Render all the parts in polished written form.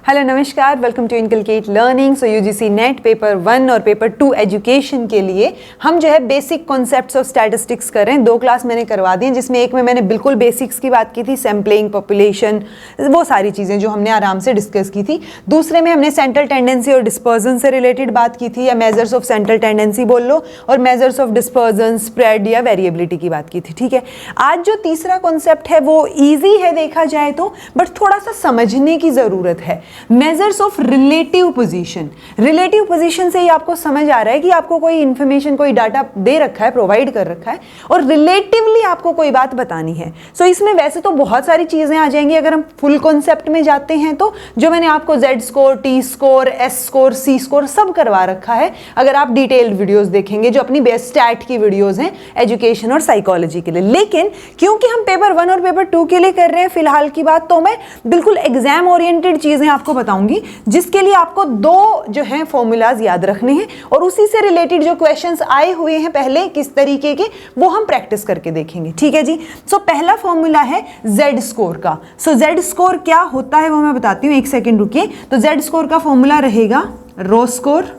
Hello नमस्कार, welcome to inculcate learning. So UGC NET paper 1 और paper 2 education के लिए हम जो है बेसिक कॉन्सेप्ट्स ऑफ स्टैटिस्टिक्स कर रहे हैं। 2 क्लास मैंने करवा दी हैं, जिसमें एक में मैंने बिल्कुल बेसिक्स की बात की थी, सैम्पलिंग, पॉपुलेशन, वो सारी चीज़ें जो हमने आराम से डिस्कस की थी। दूसरे में हमने सेंट्रल टेंडेंसी और डिस्पर्जन से रिलेटेड बात की थी, या मेजर्स ऑफ सेंट्रल टेंडेंसी बोल लो, और मेजर्स ऑफ डिस्पर्जन, स्प्रेड या वेरिएबिलिटी की बात की थी। ठीक है, आज जो तीसरा कॉन्सेप्ट है वो ईजी है देखा जाए तो, बट थोड़ा सा समझने की ज़रूरत है। Measures of relative position. Relative position से ही आपको समझ आ रहा है कि आपको कोई इंफॉर्मेशन, कोई डाटा दे रखा है, प्रोवाइड कर रखा है, और रिलेटिवली आपको कोई बात बतानी है। सो इसमें वैसे तो बहुत सारी चीज़ें आ जाएंगी। अगर हम फुल कॉन्सेप्ट में जाते हैं तो जो मैंने आपको Z score, T score, S score, C score सब करवा रखा है। अगर आप डिटेल्ड वीडियोज़ देखेंगे जो अपनी बेस्ट स्टैट की वीडियोज़ हैं एजुकेशन और साइकोलॉजी के लिए, लेकिन क्योंकि हम पेपर 1 और पेपर 2 के लिए कर रहे हैं फिलहाल की बात, तो मैं बिल्कुल एग्जाम ओरिएंटेड चीज़ें आपको बताऊंगी, जिसके लिए आपको 2 जो हैं फॉर्मूलाज याद रखने हैं, और उसी से रिलेटेड जो क्वेश्चंस आए हुए हैं पहले किस तरीके के, वो हम प्रैक्टिस करके देखेंगे। ठीक है जी। सो पहला फॉर्मूला है Z स्कोर का। सो Z स्कोर क्या होता है वो मैं बताती हूँ, एक सेकेंड रुकिए। तो Z स्कोर का फॉर्मूला रहेगा रो स्कोर,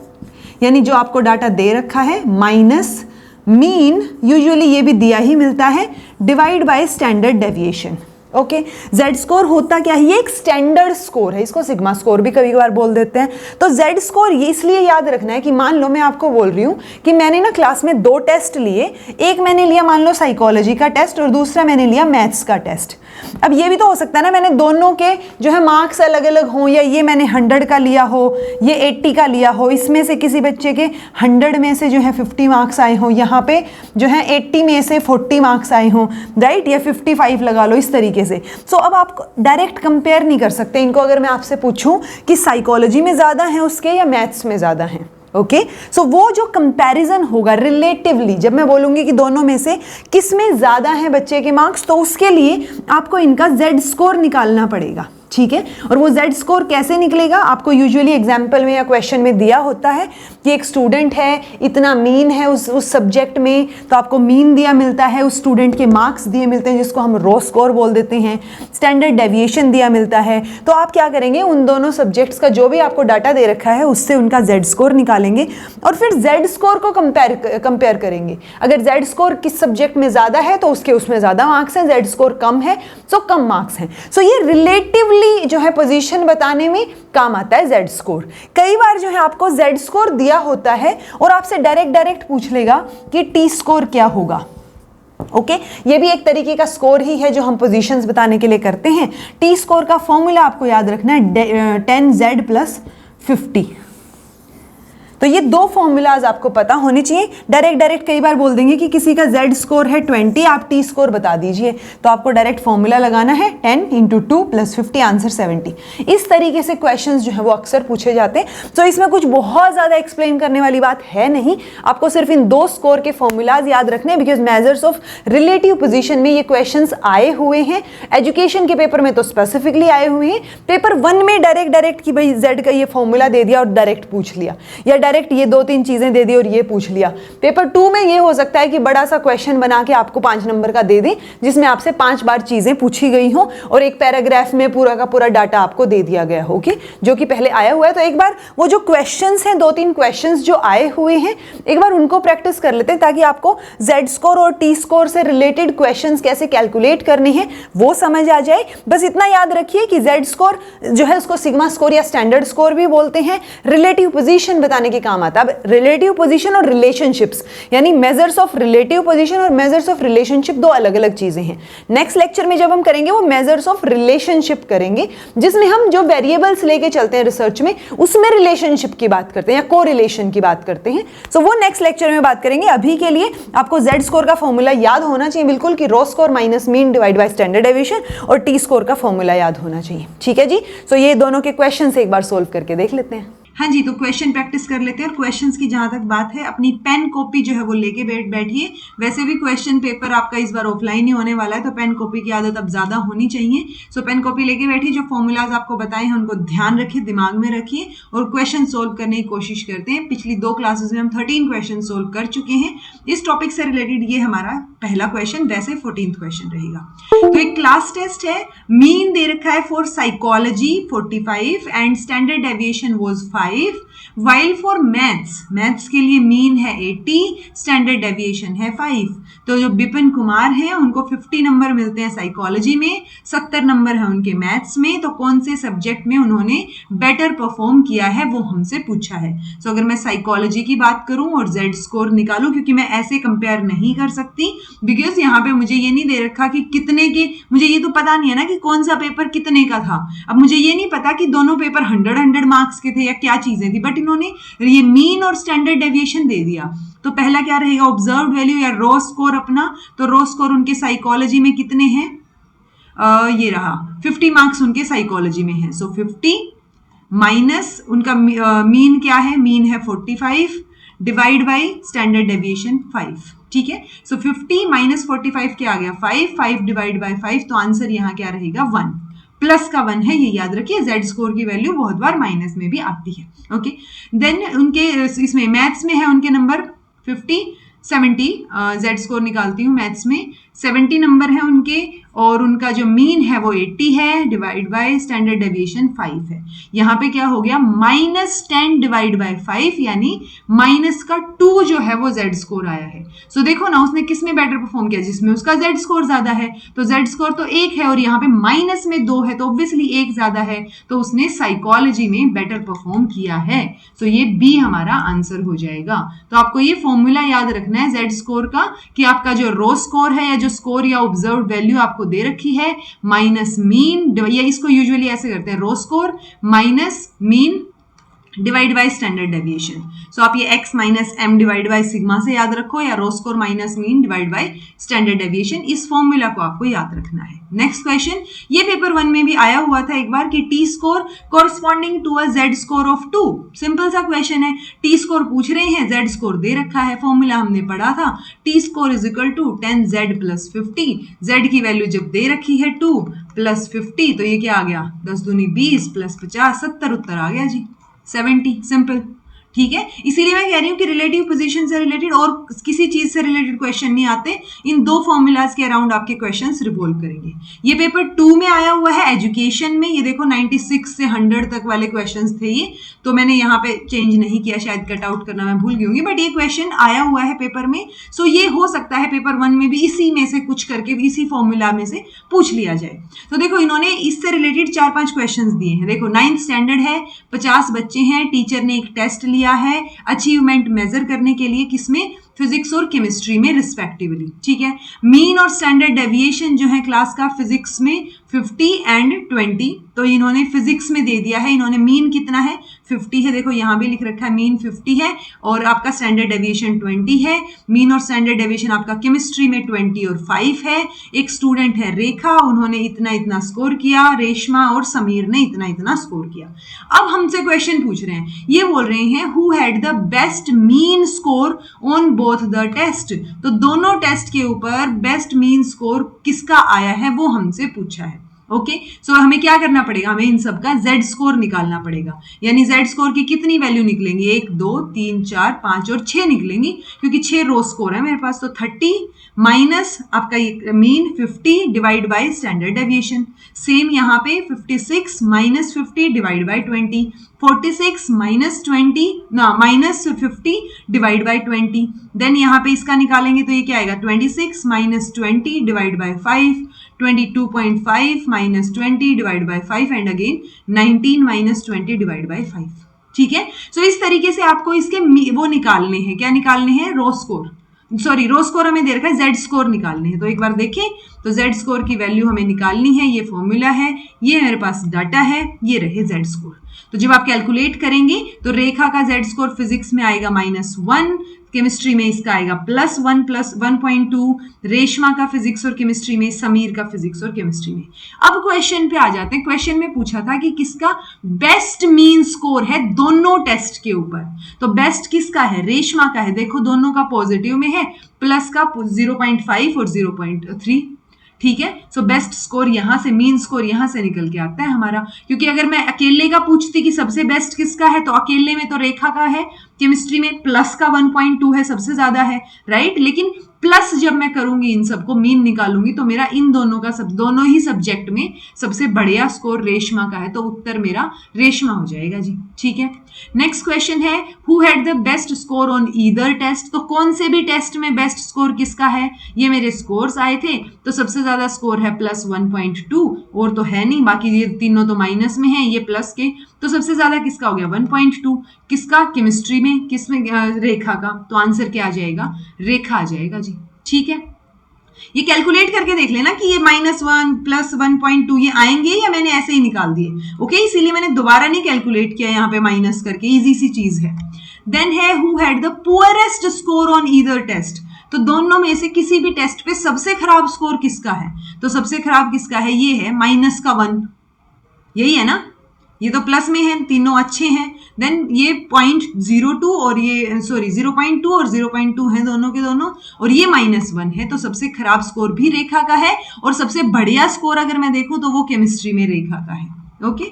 यानी जो आपको डाटा दे रखा है, माइनस मीन, यूजुअली ये भी दिया ही मिलता है, divide by standard deviation. Okay, Z score होता क्या है? ये एक स्टैंडर्ड स्कोर है, इसको सिग्मा स्कोर भी कभी कभार बोल देते हैं। तो Z स्कोर ये इसलिए याद रखना है कि मान लो मैं आपको बोल रही हूँ कि मैंने ना क्लास में 2 टेस्ट लिए, एक मैंने लिया मान लो साइकोलॉजी का टेस्ट और दूसरा मैंने लिया मैथ्स का टेस्ट। अब ये भी तो हो सकता है ना मैंने दोनों के जो है मार्क्स अलग अलग हों, या ये मैंने 100 का लिया हो, ये 80 का लिया हो, इसमें से किसी बच्चे के 100 में से जो है 50 मार्क्स आए हों, यहाँ पे जो है 80 में से 40 मार्क्स आए हों, राइट, या 55 लगा लो, इस तरीके से। सो अब आप डायरेक्ट कंपेयर नहीं कर सकते इनको। अगर मैं आपसे पूछूं कि साइकोलॉजी में ज़्यादा हैं उसके या मैथ्स में ज़्यादा हैं, ओके, सो वो जो कंपैरिजन होगा रिलेटिवली, जब मैं बोलूंगी कि दोनों में से किस में ज़्यादा है बच्चे के मार्क्स, तो उसके लिए आपको इनका Z स्कोर निकालना पड़ेगा। ठीक है, और वो Z स्कोर कैसे निकलेगा? आपको यूजुअली एग्जाम्पल में या क्वेश्चन में दिया होता है कि एक स्टूडेंट है, इतना मीन है उस सब्जेक्ट में, तो आपको मीन दिया मिलता है, उस स्टूडेंट के मार्क्स दिए मिलते हैं जिसको हम रो स्कोर बोल देते हैं, स्टैंडर्ड डेविएशन दिया मिलता है। तो आप क्या करेंगे, उन दोनों सब्जेक्ट्स का जो भी आपको डाटा दे रखा है उससे उनका Z स्कोर निकालेंगे, और फिर Z स्कोर को कंपेयर करेंगे। अगर Z स्कोर किस सब्जेक्ट में ज़्यादा है तो उसमें ज़्यादा मार्क्स हैं, Z स्कोर कम है तो कम मार्क्स हैं। सो ये रिलेटिवली जो है पोजीशन बताने में काम आता है Z स्कोर। कई बार जो है आपको Z स्कोर दिया होता है और आपसे डायरेक्ट पूछ लेगा कि T स्कोर क्या होगा। ओके, ये भी एक तरीके का स्कोर ही है जो हम पोजीशंस बताने के लिए करते हैं। T स्कोर का फॉर्मूला आपको याद रखना है 10Z + 50। तो ये 2 फॉर्मूलाज आपको पता होने चाहिए। डायरेक्ट कई बार बोल देंगे कि किसी का Z स्कोर है 20, आप T स्कोर बता दीजिए, तो आपको डायरेक्ट फॉर्मूला लगाना है 10 × 2 + 50 आंसर 70। इस तरीके से क्वेश्चंस जो है वो अक्सर पूछे जाते हैं। तो इसमें कुछ बहुत ज़्यादा एक्सप्लेन करने वाली बात है नहीं, आपको सिर्फ इन 2 स्कोर के फॉर्मूलाज याद रखने हैं, because measures of relative position में ये क्वेश्चंस आए हुए हैं। एजुकेशन के पेपर में तो स्पेसिफिकली आए हुए हैं। पेपर 1 में डायरेक्ट कि भाई Z का ये फॉर्मूला दे दिया और डायरेक्ट पूछ लिया, या डायरेक्ट ये 2-3 चीजें दे दी और ये पूछ लिया। पेपर 2 में ये हो सकता है कि बड़ा सा क्वेश्चन बना के आपको 5 नंबर का दे दे, जिसमें आपसे 5 बार चीजें पूछी गई हो और एक पैराग्राफ में पूरा का पूरा डाटा आपको दे दिया गया हो, जो कि पहले आया हुआ है। तो एक बार वो जो क्वेश्चंस हैं, 2-3 क्वेश्चंस जो आए हुए हैं, एक बार उनको प्रैक्टिस कर लेते हैं, ताकि आपको Z स्कोर और T स्कोर से रिलेटेड क्वेश्चंस कैसे कैलकुलेट करने हैं वो समझ आ जाए। बस इतना याद रखिए कि Z स्कोर जो है उसको सिग्मा स्कोर या स्टैंडर्ड स्कोर भी बोलते हैं, रिलेटिव पोजीशन बताने के काम आता है। अब रिलेटिव पोजीशन और रिलेशनशिप्स, यानी मेजर्स ऑफ रिलेटिव पोजीशन और मेजर्स ऑफ रिलेशनशिप 2 अलग अलग चीजें हैं। नेक्स्ट लेक्चर में जब हम करेंगे वो मेजर्स ऑफ रिलेशनशिप करेंगे, जिसमें हम जो वेरिएबल्स लेके चलते हैं रिसर्च में, उसमें रिलेशनशिप की बात करते हैं या कोरिलेशन की बात करते हैं। सो वो नेक्स्ट लेक्चर में बात करेंगे। अभी के लिए आपको Z स्कोर का फॉर्मूला याद होना चाहिए बिल्कुल, कि raw score minus mean divide by standard deviation, और T स्कोर का फॉर्मूला याद होना चाहिए। ठीक है जी। सो ये दोनों के क्वेश्चन एक बार सोल्व करके देख लेते हैं। हाँ जी, तो क्वेश्चन प्रैक्टिस कर लेते हैं। और क्वेश्चंस की जहां तक बात है, अपनी पेन कॉपी जो है वो लेके बैठिए। वैसे भी क्वेश्चन पेपर आपका इस बार ऑफलाइन ही होने वाला है, तो पेन कॉपी की आदत अब ज्यादा होनी चाहिए। सो पेन कॉपी लेके बैठिए, जो फॉर्मूलाज आपको बताए हैं उनको ध्यान रखिए, दिमाग में रखिए और क्वेश्चन सोल्व करने की कोशिश करते हैं। पिछली 2 क्लासेस में हम 13 क्वेश्चन सोल्व कर चुके हैं। इस टॉपिक से रिलेटेड ये हमारा पहला क्वेश्चन, वैसे 14th क्वेश्चन रहेगा। तो एक क्लास टेस्ट है, मीन दे रखा है for psychology 45 and standard deviation was 5, while for maths के लिए मीन है 80, स्टैंडर्ड डेविएशन है 5। तो जो बिपिन कुमार हैं उनको 50 नंबर मिलते हैं साइकोलॉजी में, 70 नंबर है उनके मैथ्स में। तो कौन से सब्जेक्ट में उन्होंने बेटर परफॉर्म किया है वो हमसे पूछा है। सो अगर मैं साइकोलॉजी की बात करूं और जेड स्कोर निकालूं, क्योंकि मैं ऐसे कंपेयर नहीं कर सकती बिकॉज यहाँ पे मुझे ये नहीं दे रखा कि कितने के, मुझे ये तो पता नहीं है ना कि कौन सा पेपर कितने का था। अब मुझे ये नहीं पता कि दोनों पेपर 100 मार्क्स के थे या क्या चीजें थी, बट इन्होंने ये मीन और स्टैंडर्ड डेविएशन दे दिया। तो पहला क्या रहेगा, ऑब्जर्व्ड वैल्यू या रो स्कोर अपना। तो रो स्कोर उनके साइकोलॉजी में कितने हैं, ये रहा 50 मार्क्स उनके साइकोलॉजी में है। सो 50 माइनस उनका मीन क्या है, मीन है 45 डिवाइड बाई स्टैंडर्ड डेविएशन 5। ठीक है, सो 50 माइनस 45 क्या आ गया 5 डिवाइड बाई 5। तो आंसर यहाँ क्या रहेगा 1, प्लस का 1 है, ये याद रखिए। जेड स्कोर की वैल्यू बहुत बार माइनस में भी आती है। ओके, देन उनके इसमें मैथ्स में है उनके नंबर 70, जेड स्कोर निकालती हूँ मैथ्स में, 70 नंबर है उनके और उनका जो मीन है वो 80 है डिवाइड बाय स्टैंडर्ड डेविएशन 5 है। यहाँ पे क्या हो गया -10 डिवाइड बाय 5, यानी माइनस का 2 जो है वो जेड स्कोर आया है। सो देखो ना, उसने किस में बेटर परफॉर्म किया, जिसमें उसका जेड स्कोर ज्यादा है। तो जेड स्कोर तो 1 है और यहाँ पे माइनस में 2 है, तो ऑब्वियसली 1 ज्यादा है, तो उसने साइकोलॉजी में बेटर परफॉर्म किया है। सो ये बी हमारा आंसर हो जाएगा। तो आपको ये फॉर्मूला याद रखना है जेड स्कोर का, कि आपका जो रो स्कोर है या जो स्कोर या ऑब्जर्व वैल्यू आपको दे रखी है माइनस मीन, या इसको यूजुअली ऐसे करते हैं, raw score minus mean divide by standard deviation. So आप ये x minus m divide by sigma से याद रखो, या raw score minus mean divide by standard deviation. इस फॉर्मूला को आपको याद रखना है। नेक्स्ट क्वेश्चन, ये पेपर 1 में भी आया हुआ था एक बार, कि T score corresponding to a Z score of 2। Simple सा क्वेश्चन है, टी स्कोर पूछ रहे हैं, जेड स्कोर दे रखा है। फॉर्मूला हमने पढ़ा था, T score is equal to 10z plus 50। Z की वैल्यू जब दे रखी है 2 प्लस 50, तो ये क्या आ गया 10 दूनी 20 प्लस 50 70, उत्तर आ गया जी 70। सिंपल, ठीक है। इसीलिए मैं कह रही हूँ कि रिलेटिव पोजीशन से रिलेटेड और किसी चीज से रिलेटेड क्वेश्चन नहीं आते, इन 2 फॉर्मूलाज के अराउंड आपके क्वेश्चंस रिवॉल्व करेंगे। ये पेपर 2 में आया हुआ है एजुकेशन में, ये देखो 96 से 100 तक वाले क्वेश्चंस थे ये, तो मैंने यहाँ पे चेंज नहीं किया, शायद कट आउट करना मैं भूल गई होंगी, बट ये क्वेश्चन आया हुआ है पेपर में। सो ये हो सकता है पेपर 1 में भी इसी में से कुछ करके, इसी फॉर्मूला में से पूछ लिया जाए। तो देखो इन्होंने इससे रिलेटेड 4-5 क्वेश्चंस दिए हैं। देखो 9th स्टैंडर्ड है, 50 बच्चे हैं, टीचर ने एक टेस्ट लिया है अचीवमेंट मेजर करने के लिए, किसमें, फिजिक्स और केमिस्ट्री में रिस्पेक्टिवली। ठीक है, मीन और स्टैंडर्ड डेविएशन जो है क्लास का फिजिक्स में 50 एंड 20। तो इन्होंने फिजिक्स में दे दिया है, इन्होंने मीन कितना है 50 है, देखो यहाँ भी लिख रखा है मीन 50 है और आपका स्टैंडर्ड डेविएशन 20 है। मीन और स्टैंडर्ड डेविएशन आपका केमिस्ट्री में 20 और 5 है। एक स्टूडेंट है रेखा, उन्होंने इतना इतना स्कोर किया, रेशमा और समीर ने इतना इतना स्कोर किया। अब हमसे क्वेश्चन पूछ रहे हैं, ये बोल रहे हैं who had the best mean score on both the test. तो दोनों टेस्ट के ऊपर बेस्ट मीन स्कोर किसका आया है वो हमसे पूछा है। ओके, सो हमें क्या करना पड़ेगा, हमें इन सब का जेड स्कोर निकालना पड़ेगा। यानी जेड स्कोर की कितनी वैल्यू निकलेंगी, 1 2 3 4 5 और 6 निकलेंगी, क्योंकि 6 रो स्कोर है मेरे पास। तो 30 माइनस आपका mean 50 divide by standard deviation. Same यहाँ पे 56 माइनस 50 डिवाइड बाय 20, 46 माइनस 20 ना माइनस 50 डिवाइड बाय 20। देन यहाँ पे इसका निकालेंगे तो ये क्या आएगा 26 minus 20 divide by 5, 22.5 minus 20 divide by 5 and again 19 minus 20 divide by 5। ठीक है, सो इस तरीके से आपको इसके वो निकालने हैं, क्या निकालने हैं, रो स्कोर, सॉरी रो स्कोर हमें दे रखा है, जेड स्कोर निकालने हैं। तो एक बार देखें, तो जेड स्कोर की वैल्यू हमें निकालनी है, ये फॉर्मूला है, ये मेरे पास डाटा है, ये रहे जेड स्कोर। तो जब आप कैलकुलेट करेंगे तो रेखा का जेड स्कोर फिजिक्स में आएगा -1, केमिस्ट्री में इसका आएगा +1 + 1.2, रेशमा का फिजिक्स और केमिस्ट्री में, समीर का फिजिक्स और केमिस्ट्री में। अब क्वेश्चन पे आ जाते हैं। क्वेश्चन में पूछा था कि किसका बेस्ट मीन स्कोर है दोनों टेस्ट के ऊपर। तो बेस्ट किसका है? रेशमा का है। देखो दोनों का पॉजिटिव में है, प्लस का 0.5 और 0.3। ठीक है, सो बेस्ट स्कोर यहां से, मीन स्कोर यहां से निकल के आता है हमारा। क्योंकि अगर मैं अकेले का पूछती कि सबसे बेस्ट किसका है, तो अकेले में तो रेखा का है। केमिस्ट्री में प्लस का 1.2 है, सबसे ज्यादा है, राइट। लेकिन प्लस जब मैं करूंगी, इन सबको मीन निकालूंगी, तो मेरा इन दोनों का दोनों ही सब्जेक्ट में सबसे बढ़िया स्कोर रेशमा का है। तो उत्तर मेरा रेशमा हो जाएगा जी। ठीक है, नेक्स्ट क्वेश्चन है who had the best score on either test. तो कौन से भी टेस्ट में बेस्ट स्कोर किसका है? ये मेरे स्कोर्स आए थे, तो सबसे ज्यादा स्कोर है +1.2, और तो है नहीं, बाकी ये तीनों तो माइनस में है, ये प्लस के। तो सबसे ज्यादा किसका हो गया? 1.2। किसका? केमिस्ट्री में। किसमें? रेखा का। तो आंसर क्या आ जाएगा? रेखा आ जाएगा जी। ठीक है, ये कैलकुलेट करके देख लेना कि ये -1 + 1.2 ये आएंगे या मैंने ऐसे ही निकाल दिए। ओके, इसीलिए मैंने दोबारा नहीं कैलकुलेट किया यहाँ पे माइनस करके, इजी सी चीज है। देन है who had the poorest score on either test. तो दोनों में से किसी भी टेस्ट पे सबसे खराब स्कोर किसका है? तो सबसे खराब किसका है? ये है -1। यही है ना, ये तो प्लस में है, तीनों अच्छे हैं। देन ये 0.02 और ये 0.2 और 0.2 है दोनों के दोनों, और ये -1 है। तो सबसे खराब स्कोर भी रेखा का है, और सबसे बढ़िया स्कोर अगर मैं देखूं तो वो केमिस्ट्री में रेखा का है। Okay,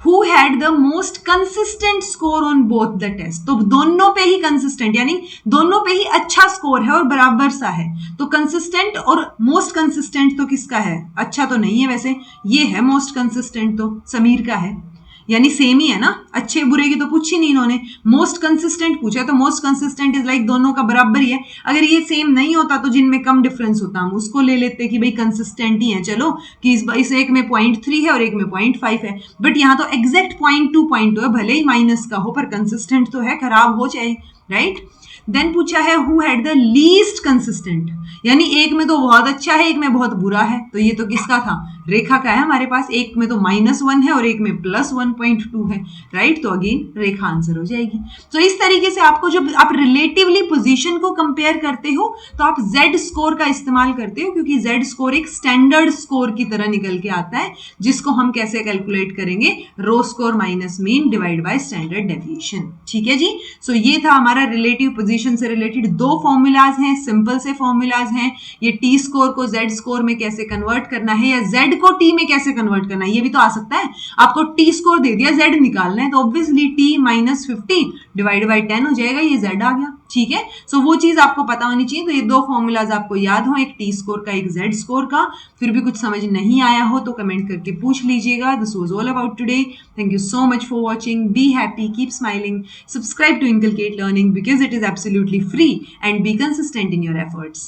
who had the most consistent score on both the test. तो दोनों पे ही कंसिस्टेंट, यानी दोनों पे ही अच्छा स्कोर है और बराबर सा है। तो कंसिस्टेंट और मोस्ट कंसिस्टेंट तो किसका है? अच्छा तो नहीं है वैसे, ये है मोस्ट कंसिस्टेंट, तो समीर का है। यानी सेम ही है ना, अच्छे बुरे की तो पूछी नहीं इन्होंने, मोस्ट कंसिस्टेंट पूछा, तो मोस्ट कंसिस्टेंट इज लाइक दोनों का बराबर ही है। अगर ये सेम नहीं होता तो जिनमें कम डिफरेंस होता हम उसको ले लेते कि भाई कंसिस्टेंट ही है, चलो कि इस एक में 0.3 है और एक में 0.5 है। बट यहाँ तो एग्जैक्ट 0.2 है, भले ही माइनस का हो पर कंसिस्टेंट तो है, खराब हो चाहे, राइट। देन पूछा है who had the least consistent, यानी एक में तो बहुत अच्छा है, एक में बहुत बुरा है। तो ये तो किसका था? रेखा का है हमारे पास। एक में तो -1 है और एक में +1.2 है, राइट। तो अगेन रेखा आंसर हो जाएगी। तो इस तरीके से आपको जब आप रिलेटिवली पोजीशन को कंपेयर करते हो तो आप Z स्कोर का इस्तेमाल करते हो, क्योंकि Z स्कोर एक स्टैंडर्ड स्कोर की तरह निकल के आता है, जिसको हम कैसे कैलकुलेट करेंगे? Raw score minus mean divide by standard deviation. ठीक है जी। सो ये था हमारा रिलेटिव पोजीशन से रिलेटेड 2 फॉर्मूलाज हैं, सिंपल से फॉर्मूलाज हैं। ये T स्कोर को Z स्कोर में कैसे कन्वर्ट करना है, या Z को T में कैसे कन्वर्ट करना है, ये भी तो आ सकता है। आपको T स्कोर दे दिया, Z निकालना है, तो ऑब्वियसली T -50 डिवाइड बाय 10 हो जाएगा, ये Z आ गया। ठीक है, सो वो चीज आपको पता होनी चाहिए। तो ये 2 फॉर्मूलाज आपको याद हो, एक T स्कोर का, एक Z स्कोर का। फिर भी कुछ समझ नहीं आया हो तो कमेंट करके पूछ लीजिएगा। This was all about today. Thank you so much for watching. Be happy, keep smiling, subscribe to Inculcate Learning because it is absolutely free, and be consistent in your efforts.